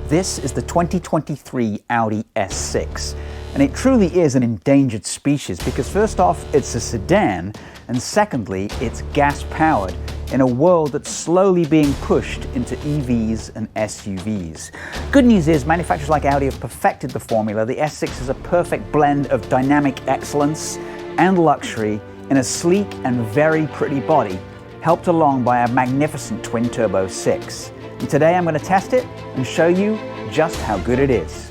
This is the 2023 Audi S6, and it truly is an endangered species because first off, it's a sedan, and secondly, it's gas-powered in a world that's slowly being pushed into EVs and SUVs. Good news is manufacturers like Audi have perfected the formula. The S6 is a perfect blend of dynamic excellence and luxury in a sleek and very pretty body, helped along by a magnificent twin-turbo 6. And today I'm going to test it and show you just how good it is.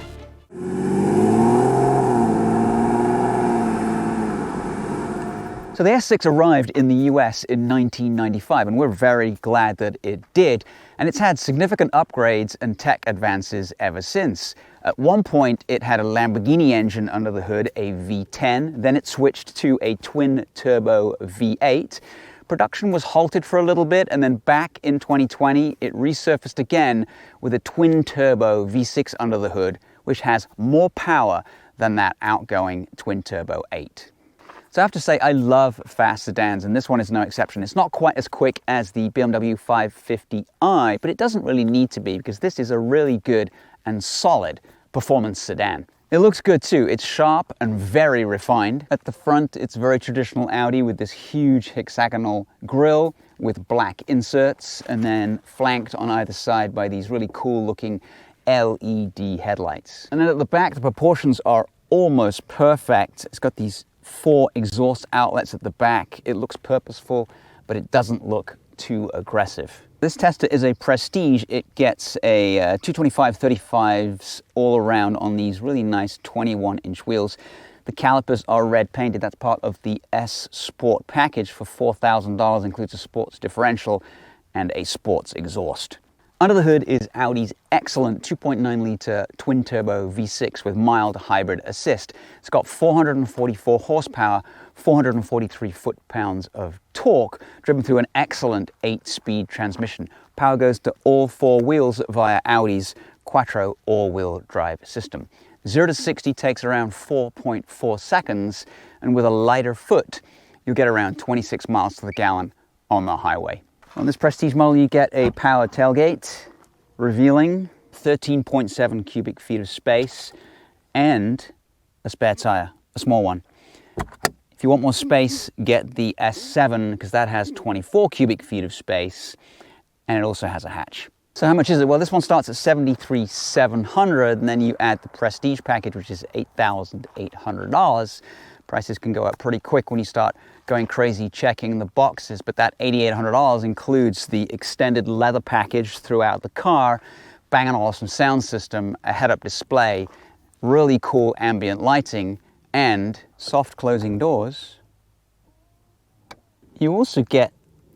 So the S6 arrived in the US in 1995, and we're very glad that it did. And it's had significant upgrades and tech advances ever since. At one point, it had a Lamborghini engine under the hood, a V10. Then it switched to a twin-turbo V8. Production was halted for a little bit, and then back in 2020, it resurfaced again with a twin-turbo V6 under the hood, which has more power than that outgoing twin-turbo 8. So I have to say, I love fast sedans, and this one is no exception. It's not quite as quick as the BMW 550i, but it doesn't really need to be because this is a really good and solid performance sedan. It looks good too. It's sharp and very refined. At the front, it's very traditional Audi with this huge hexagonal grille with black inserts, and then flanked on either side by these really cool looking LED headlights. And then at the back, the proportions are almost perfect. It's got these 4 exhaust outlets at the back. It looks purposeful, but it doesn't look too aggressive. This Tester is a Prestige. It gets a 225/35s all around on these really nice 21-inch wheels. The calipers are red painted. That's part of the S Sport package for $4,000. Includes a sports differential and a sports exhaust. Under the hood is Audi's excellent 2.9-litre twin-turbo V6 with mild hybrid assist. It's got 444 horsepower, 443 foot-pounds of torque, driven through an excellent 8-speed transmission. Power goes to all 4 wheels via Audi's Quattro all-wheel drive system. 0 to 60 takes around 4.4 seconds, and with a lighter foot, you'll get around 26 miles to the gallon on the highway. On this Prestige model, you get a power tailgate, revealing 13.7 cubic feet of space, and a spare tire, a small one. If you want more space, get the S7, because that has 24 cubic feet of space, and it also has a hatch. So how much is it? Well, this one starts at $73,700, and then you add the Prestige package, which is $8,800. Prices can go up pretty quick when you start going crazy checking the boxes, but that $8,800 includes the extended leather package throughout the car, Bang & Olufsen sound system, a head-up display, really cool ambient lighting, and soft closing doors. You also get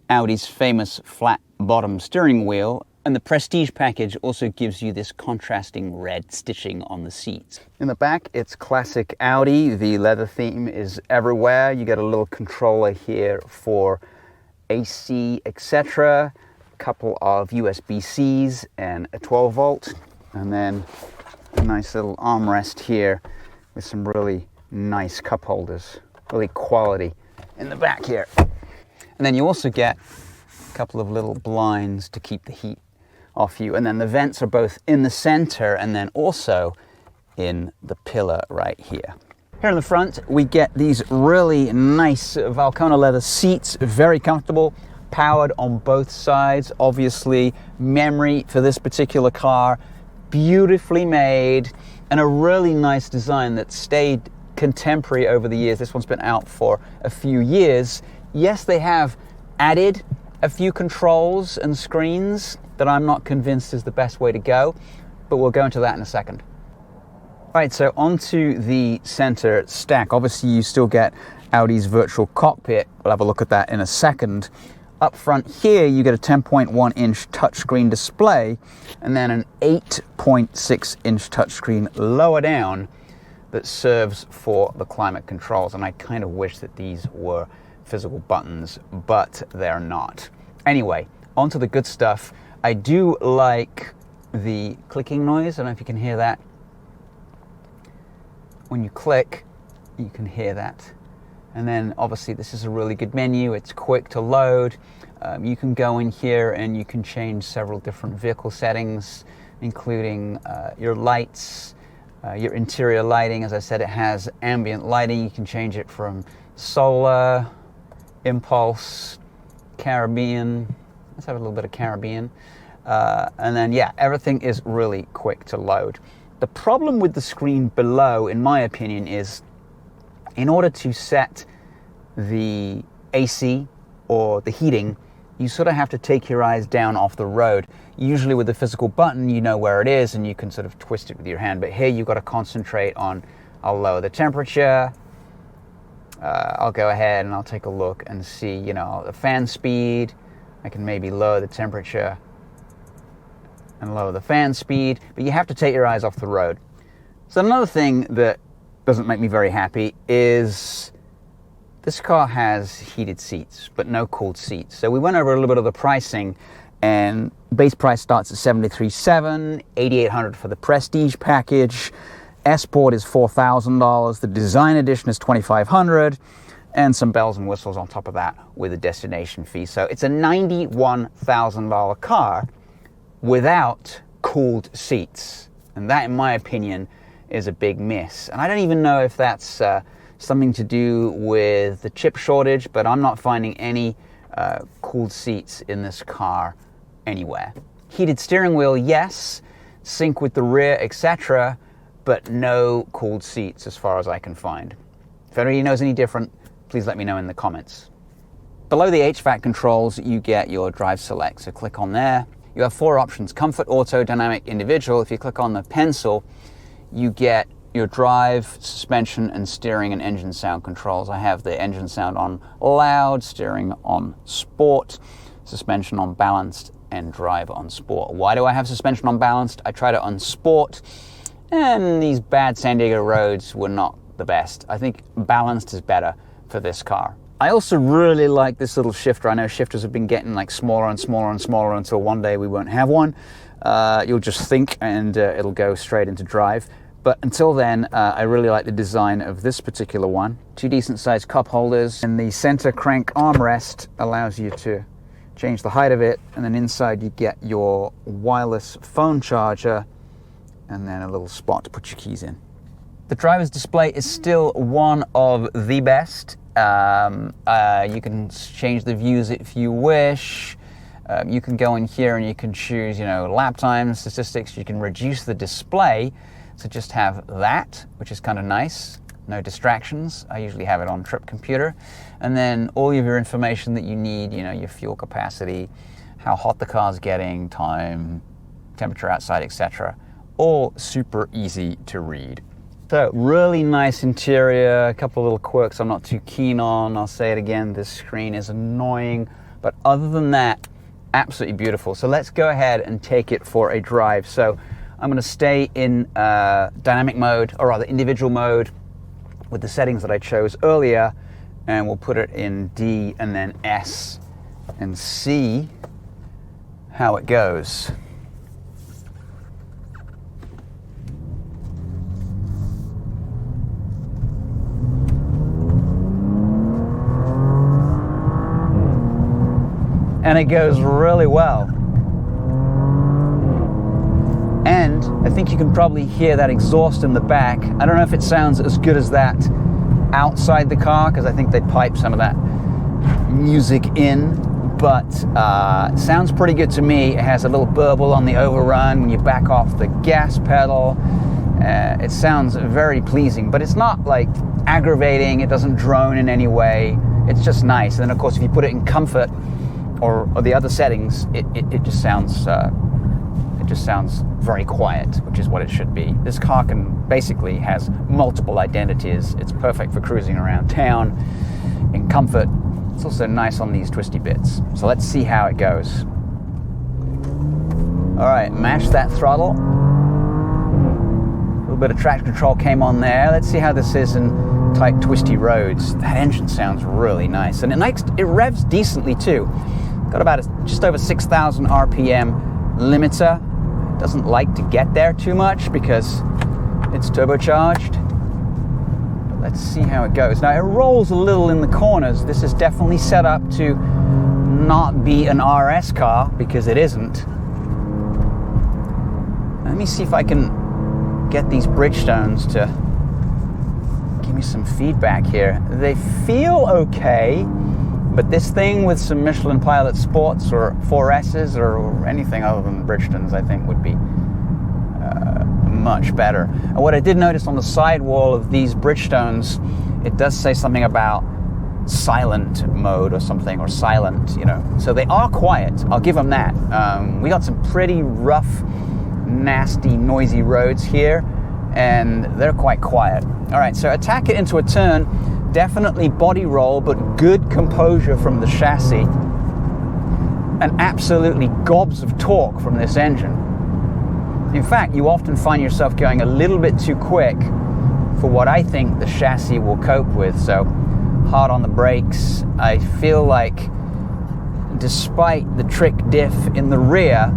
Audi's famous flat bottom steering wheel, and the Prestige package also gives you this contrasting red stitching on the seats. In the back, it's classic Audi. The leather theme is everywhere. You get a little controller here for AC, etc. A couple of USB-Cs and a 12-volt. And then a nice little armrest here with some really nice cup holders. Really quality in the back here. And then you also get a couple of little blinds to keep the heat off you, and then the vents are both in the center and then also in the pillar right here. Here in the front, we get these really nice Valcona leather seats, very comfortable, powered on both sides. Obviously, memory for this particular car, beautifully made, and a really nice design that stayed contemporary over the years. This one's been out for a few years. Yes, they have added a few controls and screens that I'm not convinced is the best way to go, but we'll go into that in a second. All right, so onto the center stack. Obviously, you still get Audi's virtual cockpit. We'll have a look at that in a second. Up front here, you get a 10.1-inch touchscreen display, and then an 8.6-inch touchscreen lower down that serves for the climate controls. And I kind of wish that these were physical buttons, but they're not. Anyway, onto the good stuff. I do like the clicking noise. I don't know if you can hear that. When you click, you can hear that. And then obviously this is a really good menu. It's quick to load. You can go in here and you can change several different vehicle settings including your lights, your interior lighting. As I said, it has ambient lighting. You can change it from solar, impulse, Caribbean. Let's have a little bit of Caribbean. And then, yeah, everything is really quick to load. The problem with the screen below, in my opinion, is in order to set the AC or the heating, you sort of have to take your eyes down off the road. Usually with the physical button, you know where it is and you can sort of twist it with your hand. But here you've got to concentrate on, I'll lower the temperature. I'll go ahead and I'll take a look and see, you know, the fan speed. I can maybe lower the temperature and lower the fan speed, but you have to take your eyes off the road. So another thing that doesn't make me very happy is this car has heated seats, but no cooled seats. So we went over a little bit of the pricing, and base price starts at $73,700, $8,800 for the Prestige package. Sport is $4,000. The Design Edition is $2,500, and some bells and whistles on top of that with a destination fee. So it's a $91,000 car without cooled seats, and that, in my opinion, is a big miss. And I don't even know if that's something to do with the chip shortage, but I'm not finding any cooled seats in this car anywhere. Heated steering wheel, yes, sync with the rear, etc., but no cooled seats as far as I can find. If anybody knows any different, please let me know in the comments. Below the HVAC controls, you get your drive select, so click on there. You have 4 options: comfort, auto, dynamic, individual. If you click on the pencil, you get your drive, suspension, and steering and engine sound controls. I have the engine sound on loud, steering on sport, suspension on balanced, and drive on sport. Why do I have suspension on balanced? I tried it on sport, and these bad San Diego roads were not the best. I think balanced is better for this car. I also really like this little shifter. I know shifters have been getting like smaller and smaller and smaller until one day we won't have one. You'll just think and it'll go straight into drive. But until then, I really like the design of this particular one. 2 decent sized cup holders, and the center crank armrest allows you to change the height of it, and then inside you get your wireless phone charger and then a little spot to put your keys in. The driver's display is still one of the best. You can change the views if you wish. You can go in here and you can choose, you know, lap time statistics. You can reduce the display, so just have that, which is kind of nice. No distractions. I usually have it on trip computer. And then all of your information that you need, you know, your fuel capacity, how hot the car's getting, time, temperature outside, etc. All super easy to read. So really nice interior, a couple of little quirks I'm not too keen on. I'll say it again, this screen is annoying, but other than that, absolutely beautiful. So let's go ahead and take it for a drive. So I'm going to stay in dynamic mode, or rather individual mode, with the settings that I chose earlier, and we'll put it in D and then S and see how it goes. And it goes really well. And I think you can probably hear that exhaust in the back. I don't know if it sounds as good as that outside the car, because I think they pipe some of that music in, but sounds pretty good to me. It has a little burble on the overrun when you back off the gas pedal. It sounds very pleasing, but it's not like aggravating. It doesn't drone in any way. It's just nice. And then of course, if you put it in comfort or the other settings, it just sounds very quiet, which is what it should be. This car basically has multiple identities. It's perfect for cruising around town in comfort. It's also nice on these twisty bits. So let's see how it goes. All right, match that throttle. A little bit of traction control came on there. Let's see how this is in tight, twisty roads. That engine sounds really nice, and it revs decently too. Got about just over 6,000 RPM limiter. It doesn't like to get there too much because it's turbocharged. But let's see how it goes. Now it rolls a little in the corners. This is definitely set up to not be an RS car, because it isn't. me see if I can get these Bridgestones to give me some feedback here. They feel okay, but this thing with some Michelin Pilot Sports or 4Ss or anything other than Bridgestones, I think would be much better. And what I did notice on the sidewall of these Bridgestones, it does say something about silent mode or something, or silent, you know. So they are quiet, I'll give them that. We got some pretty rough, nasty, noisy roads here, and they're quite quiet. All right, so attack it into a turn, definitely body roll, but good composure from the chassis, and absolutely gobs of torque from this engine. In fact, you often find yourself going a little bit too quick for what I think the chassis will cope with. So hard on the brakes. I feel like despite the trick diff in the rear,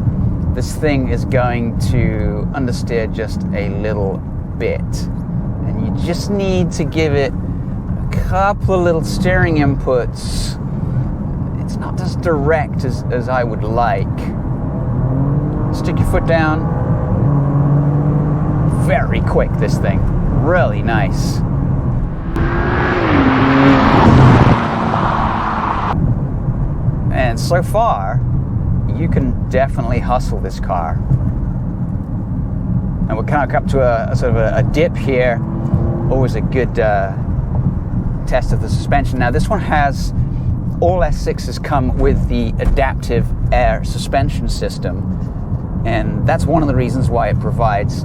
this thing is going to understeer just a little bit. And you just need to give it a couple of little steering inputs. It's not as direct as I would like. Stick your foot down. Very quick, this thing. Really nice. And so far, you can definitely hustle this car. And we're kind of up to a sort of a dip here. Always a good test of the suspension. Now this one has, all S6s come with the adaptive air suspension system. And that's one of the reasons why it provides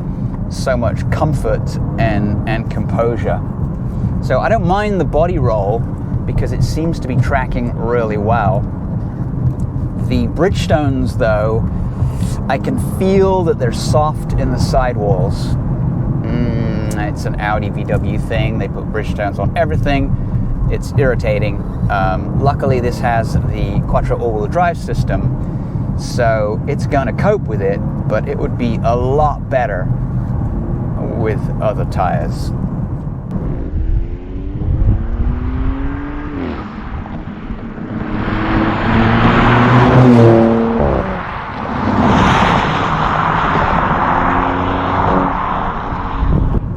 so much comfort and composure. So I don't mind the body roll because it seems to be tracking really well. The Bridgestones, though, I can feel that they're soft in the sidewalls. It's an Audi VW thing. They put Bridgestones on everything. It's irritating. Luckily, this has the Quattro all-wheel drive system, so it's going to cope with it, but it would be a lot better with other tires.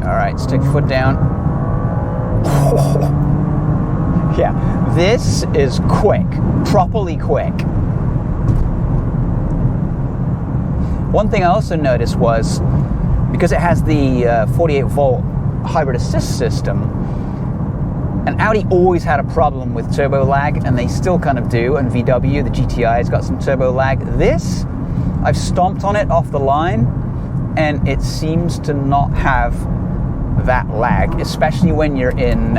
All right, stick foot down. Yeah, this is quick, properly quick. One thing I also noticed was, because it has the 48-volt hybrid assist system, and Audi always had a problem with turbo lag, and they still kind of do, and VW, the GTI, has got some turbo lag. This, I've stomped on it off the line, and it seems to not have that lag, especially when you're in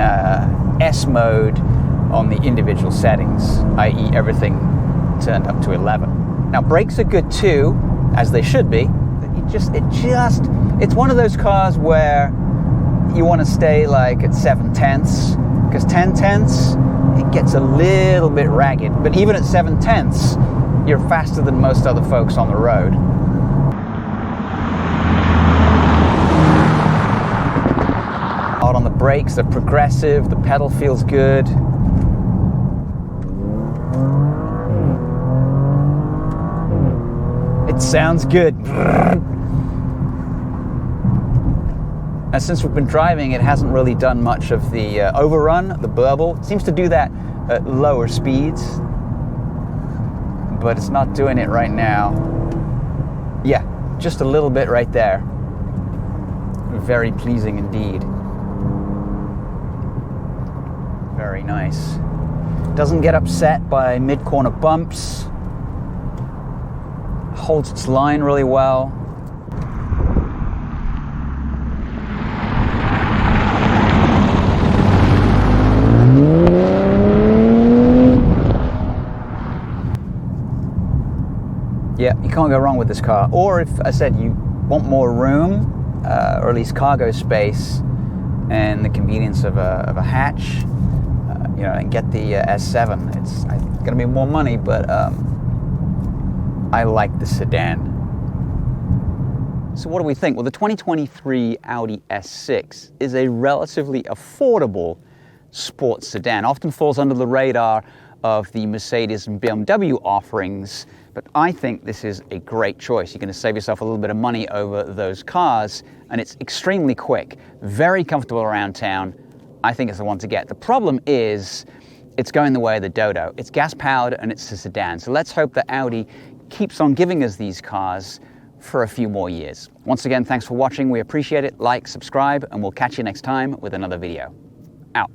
S mode on the individual settings, i.e. everything turned up to 11. Now brakes are good too, as they should be. It's one of those cars where you want to stay like at 7/10, because 10/10, it gets a little bit ragged. But even at 7/10, you're faster than most other folks on the road. Hard on the brakes, they're progressive, the pedal feels good. It sounds good. And since we've been driving, it hasn't really done much of the overrun, the burble. It seems to do that at lower speeds, but it's not doing it right now. Yeah, just a little bit right there. Very pleasing indeed. Very nice. Doesn't get upset by mid-corner bumps. Holds its line really well. Yeah, you can't go wrong with this car. Or if I said you want more room, or at least cargo space, and the convenience of a hatch, you know, and get the S7. It's going to be more money, but I like the sedan. So what do we think? Well, the 2023 Audi S6 is a relatively affordable sports sedan. Often falls under the radar of the Mercedes and BMW offerings But I think this is a great choice. You're going to save yourself a little bit of money over those cars, and it's extremely quick, very comfortable around town. I think it's the one to get. The problem is it's going the way of the dodo. It's gas-powered and it's a sedan. So let's hope that Audi keeps on giving us these cars for a few more years. Once again, thanks for watching. We appreciate it. Like, subscribe, and we'll catch you next time with another video. Out.